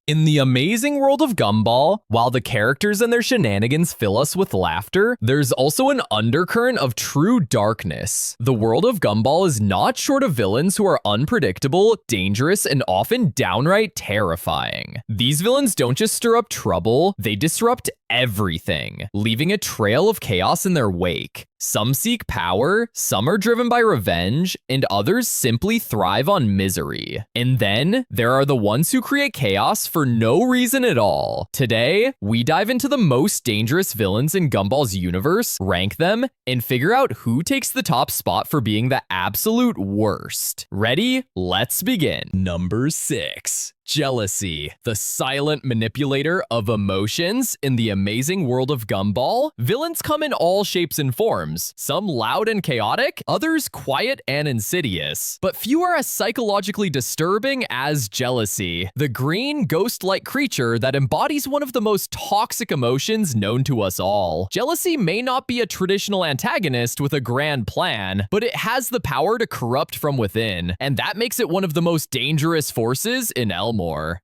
In the amazing world of Gumball, while the characters and their shenanigans fill us with laughter, there's also an undercurrent of true darkness. The world of Gumball is not short of villains who are unpredictable, dangerous, and often downright terrifying. These villains don't just stir up trouble, they disrupt everything, leaving a trail of chaos in their wake. Some seek power, some are driven by revenge, and others simply thrive on misery. And then, there are the ones who create chaos for no reason at all. Today, we dive into the most dangerous villains in Gumball's universe, rank them, and figure out who takes the top spot for being the absolute worst. Ready? Let's begin. Number 6. Jealousy, the silent manipulator of emotions. In the amazing world of Gumball, villains come in all shapes and forms, some loud and chaotic, others quiet and insidious. But few are as psychologically disturbing as jealousy, the green ghost-like creature that embodies one of the most toxic emotions known to us all. Jealousy may not be a traditional antagonist with a grand plan, but it has the power to corrupt from within, and that makes it one of the most dangerous forces in Elmore.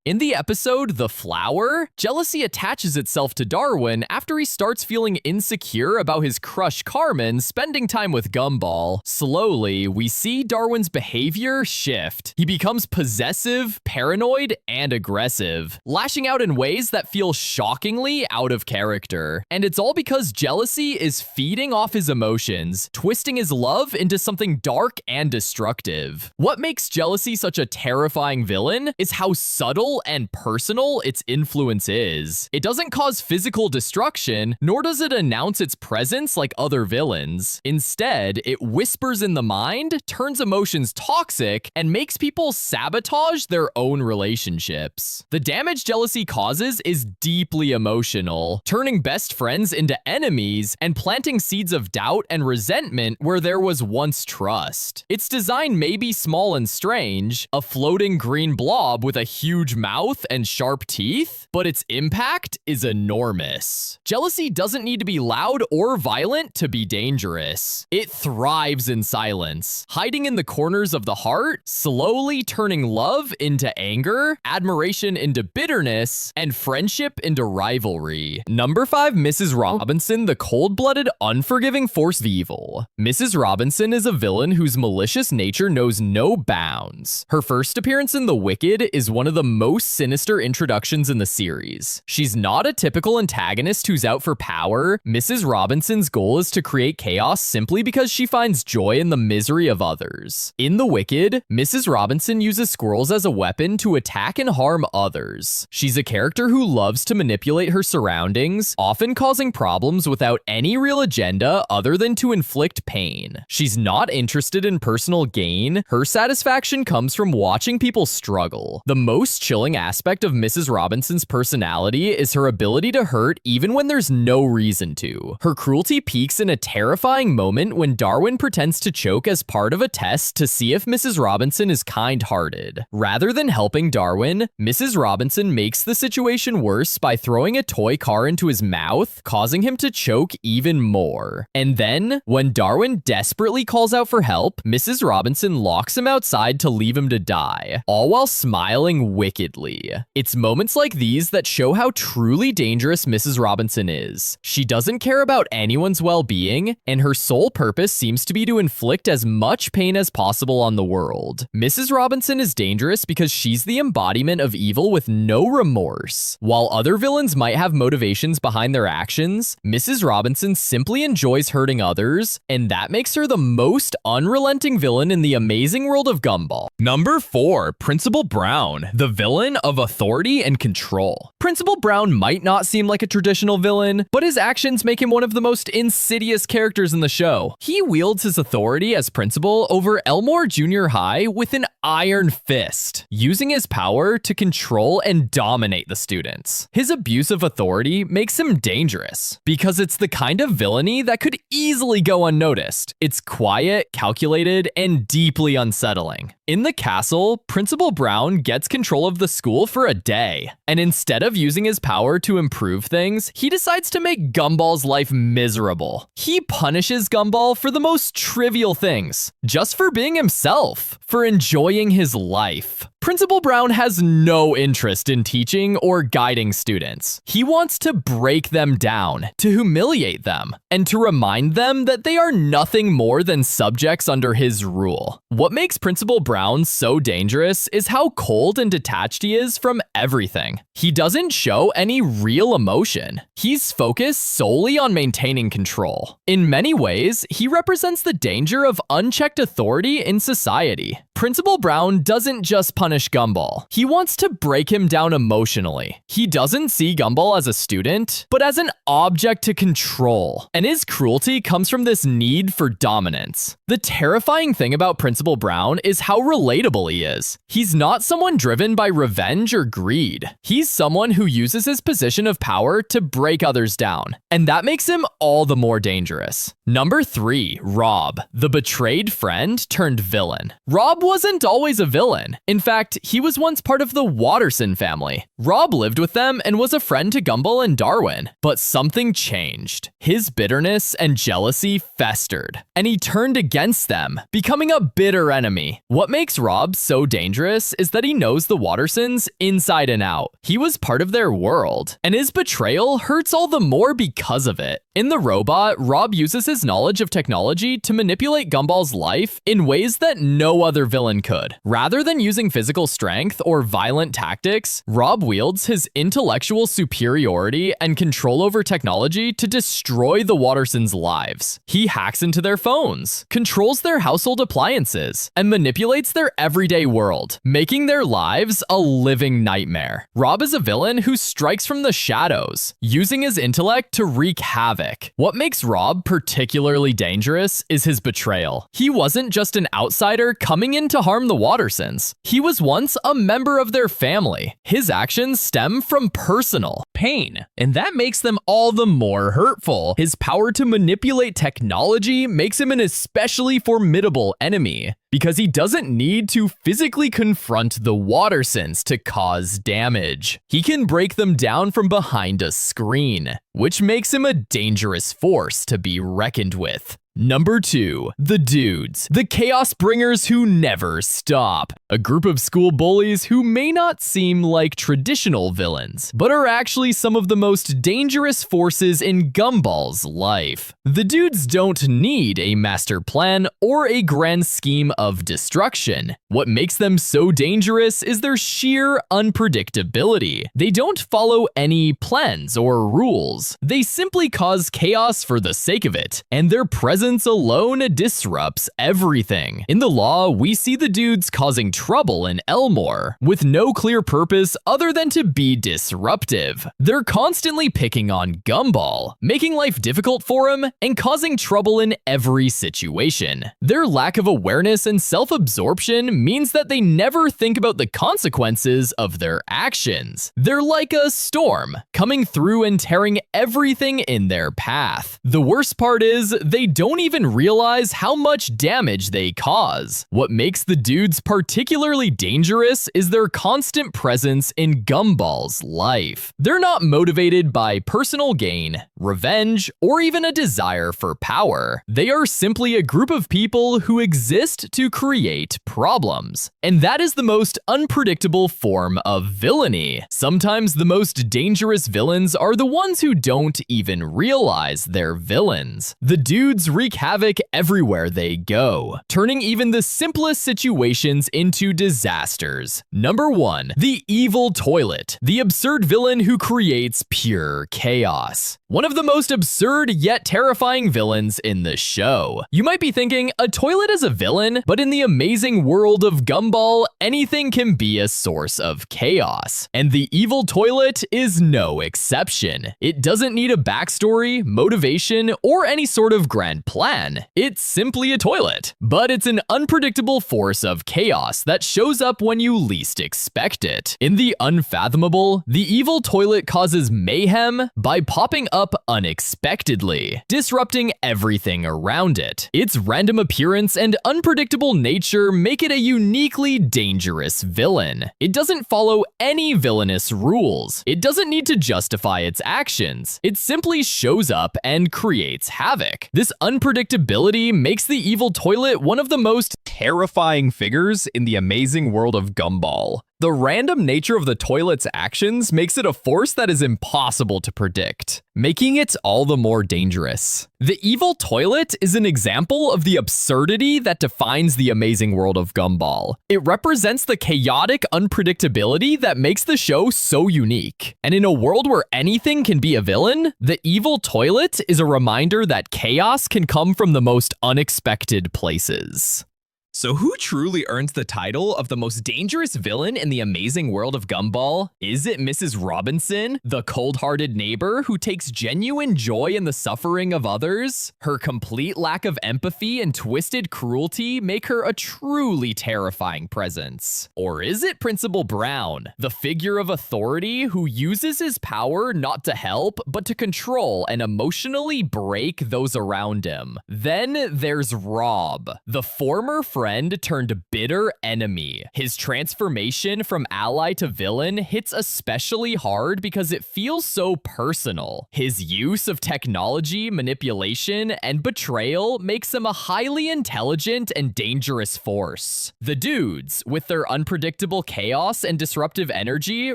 In the episode The Flower, jealousy attaches itself to Darwin after he starts feeling insecure about his crush Carmen spending time with Gumball. Slowly, we see Darwin's behavior shift. He becomes possessive, paranoid, and aggressive, lashing out in ways that feel shockingly out of character. And it's all because jealousy is feeding off his emotions, twisting his love into something dark and destructive. What makes jealousy such a terrifying villain is how subtle and personal its influence is. It doesn't cause physical destruction, nor does it announce its presence like other villains. Instead, it whispers in the mind, turns emotions toxic, and makes people sabotage their own relationships. The damage jealousy causes is deeply emotional, turning best friends into enemies and planting seeds of doubt and resentment where there was once trust. Its design may be small and strange, a floating green blob with a huge mouth and sharp teeth, but its impact is enormous. Jealousy doesn't need to be loud or violent to be dangerous. It thrives in silence, hiding in the corners of the heart, slowly turning love into anger, admiration into bitterness, and friendship into rivalry. Number 5, Mrs. Robinson, the cold-blooded, unforgiving force of evil. Mrs. Robinson is a villain whose malicious nature knows no bounds. Her first appearance in The Wicked is one of the most sinister introductions in the series. She's not a typical antagonist who's out for power. Mrs. Robinson's goal is to create chaos simply because she finds joy in the misery of others. In The Wicked, Mrs. Robinson uses squirrels as a weapon to attack and harm others. She's a character who loves to manipulate her surroundings, often causing problems without any real agenda other than to inflict pain. She's not interested in personal gain. Her satisfaction comes from watching people struggle. The most chilling aspect of Mrs. Robinson's personality is her ability to hurt even when there's no reason to. Her cruelty peaks in a terrifying moment when Darwin pretends to choke as part of a test to see if Mrs. Robinson is kind-hearted. Rather than helping Darwin, Mrs. Robinson makes the situation worse by throwing a toy car into his mouth, causing him to choke even more. And then, when Darwin desperately calls out for help, Mrs. Robinson locks him outside to leave him to die, all while smiling wickedly. It's moments like these that show how truly dangerous Mrs. Robinson is. She doesn't care about anyone's well-being, and her sole purpose seems to be to inflict as much pain as possible on the world. Mrs. Robinson is dangerous because she's the embodiment of evil with no remorse. While other villains might have motivations behind their actions, Mrs. Robinson simply enjoys hurting others, and that makes her the most unrelenting villain in the amazing world of Gumball. Number 4, Principal Brown, the villain of authority and control. Principal Brown might not seem like a traditional villain, but his actions make him one of the most insidious characters in the show. He wields his authority as principal over Elmore Junior High with an iron fist, using his power to control and dominate the students. His abuse of authority makes him dangerous, because it's the kind of villainy that could easily go unnoticed. It's quiet, calculated, and deeply unsettling. In the castle, Principal Brown gets control of the school for a day, and instead of using his power to improve things, he decides to make Gumball's life miserable. He punishes Gumball for the most trivial things, just for being himself, for enjoying his life. Principal Brown has no interest in teaching or guiding students. He wants to break them down, to humiliate them, and to remind them that they are nothing more than subjects under his rule. What makes Principal Brown so dangerous is how cold and detached he is from everything. He doesn't show any real emotion. He's focused solely on maintaining control. In many ways, he represents the danger of unchecked authority in society. Principal Brown doesn't just punish Gumball. He wants to break him down emotionally. He doesn't see Gumball as a student, but as an object to control. And his cruelty comes from this need for dominance. The terrifying thing about Principal Brown is how relatable he is. He's not someone driven by revenge or greed. He's someone who uses his position of power to break others down. And that makes him all the more dangerous. Number 3, Rob, the betrayed friend turned villain. Rob wasn't always a villain. In fact, he was once part of the Watterson family. Rob lived with them and was a friend to Gumball and Darwin. But something changed. His bitterness and jealousy festered, and he turned against them, becoming a bitter enemy. What makes Rob so dangerous is that he knows the Wattersons inside and out. He was part of their world, and his betrayal hurts all the more because of it. In The Robot, Rob uses his knowledge of technology to manipulate Gumball's life in ways that no other villain could. Rather than using physical strength or violent tactics, Rob wields his intellectual superiority and control over technology to destroy the Wattersons' lives. He hacks into their phones, controls their household appliances, and manipulates their everyday world, making their lives a living nightmare. Rob is a villain who strikes from the shadows, using his intellect to wreak havoc. What makes Rob particularly dangerous is his betrayal. He wasn't just an outsider coming in to harm the Wattersons. He was once a member of their family. His actions stem from personal pain, and that makes them all the more hurtful. His power to manipulate technology makes him an especially formidable enemy, because he doesn't need to physically confront the Wattersons to cause damage. He can break them down from behind a screen, which makes him a dangerous force to be reckoned with. Number 2, the Dudes, the chaos bringers who never stop. A group of school bullies who may not seem like traditional villains, but are actually some of the most dangerous forces in Gumball's life. The Dudes don't need a master plan or a grand scheme of destruction. What makes them so dangerous is their sheer unpredictability. They don't follow any plans or rules. They simply cause chaos for the sake of it, and their presence alone disrupts everything. In the law, we see the Dudes causing trouble in Elmore, with no clear purpose other than to be disruptive. They're constantly picking on Gumball, making life difficult for him and causing trouble in every situation. Their lack of awareness and self-absorption means that they never think about the consequences of their actions. They're like a storm, coming through and tearing everything in their path. The worst part is, they don't even realize how much damage they cause. What makes the Dudes particularly dangerous is their constant presence in Gumball's life. They're not motivated by personal gain, revenge, or even a desire for power. They are simply a group of people who exist to create problems. And that is the most unpredictable form of villainy. Sometimes the most dangerous villains are the ones who don't even realize they're villains. The Dudes wreak havoc everywhere they go, turning even the simplest situations into disasters. Number 1, the evil toilet, the absurd villain who creates pure chaos. One of the most absurd yet terrifying villains in the show. You might be thinking, a toilet is a villain, but in the amazing world of Gumball, anything can be a source of chaos. And the evil toilet is no exception. It doesn't need a backstory, motivation, or any sort of grand plan. It's simply a toilet. But it's an unpredictable force of chaos that shows up when you least expect it. In the unfathomable, the evil toilet causes mayhem by popping up unexpectedly, disrupting everything around it. Its random appearance and unpredictable nature make it a uniquely dangerous villain. It doesn't follow any villainous rules. It doesn't need to justify its actions. It simply shows up and creates havoc. This unpredictability makes the evil toilet one of the most terrifying figures in the amazing world of Gumball. The random nature of the toilet's actions makes it a force that is impossible to predict, making it all the more dangerous. The evil toilet is an example of the absurdity that defines the amazing world of Gumball. It represents the chaotic unpredictability that makes the show so unique. And in a world where anything can be a villain, the evil toilet is a reminder that chaos can come from the most unexpected places. So who truly earns the title of the most dangerous villain in the amazing world of Gumball? Is it Mrs. Robinson, the cold-hearted neighbor who takes genuine joy in the suffering of others? Her complete lack of empathy and twisted cruelty make her a truly terrifying presence. Or is it Principal Brown, the figure of authority who uses his power not to help, but to control and emotionally break those around him? Then there's Rob, the former friend turned bitter enemy. His transformation from ally to villain hits especially hard because it feels so personal. His use of technology, manipulation, and betrayal makes him a highly intelligent and dangerous force. The dudes, with their unpredictable chaos and disruptive energy,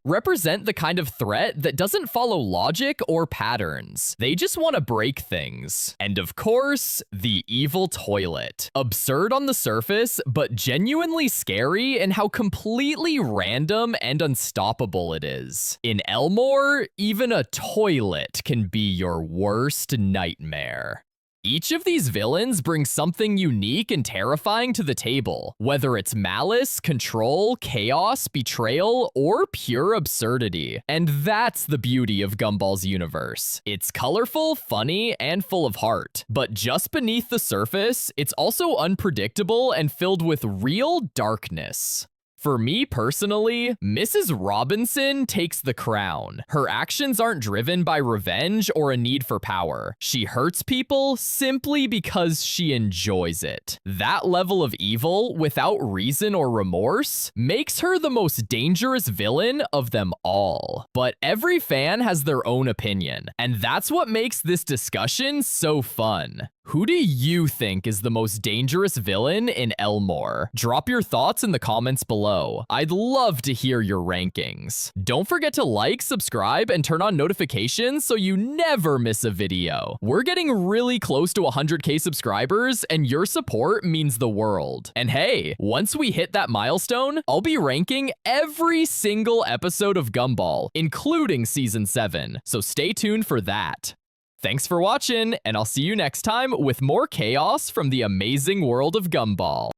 represent the kind of threat that doesn't follow logic or patterns. They just want to break things. And of course, the evil toilet. Absurd on the surface, but genuinely scary in how completely random and unstoppable it is. In Elmore, even a toilet can be your worst nightmare. Each of these villains brings something unique and terrifying to the table, whether it's malice, control, chaos, betrayal, or pure absurdity. And that's the beauty of Gumball's universe. It's colorful, funny, and full of heart. But just beneath the surface, it's also unpredictable and filled with real darkness. For me personally, Mrs. Robinson takes the crown. Her actions aren't driven by revenge or a need for power. She hurts people simply because she enjoys it. That level of evil, without reason or remorse, makes her the most dangerous villain of them all. But every fan has their own opinion, and that's what makes this discussion so fun. Who do you think is the most dangerous villain in Elmore? Drop your thoughts in the comments below. I'd love to hear your rankings. Don't forget to like, subscribe, and turn on notifications so you never miss a video. We're getting really close to 100K subscribers, and your support means the world. And hey, once we hit that milestone, I'll be ranking every single episode of Gumball, including Season 7, so stay tuned for that. Thanks for watching, and I'll see you next time with more chaos from the amazing world of Gumball.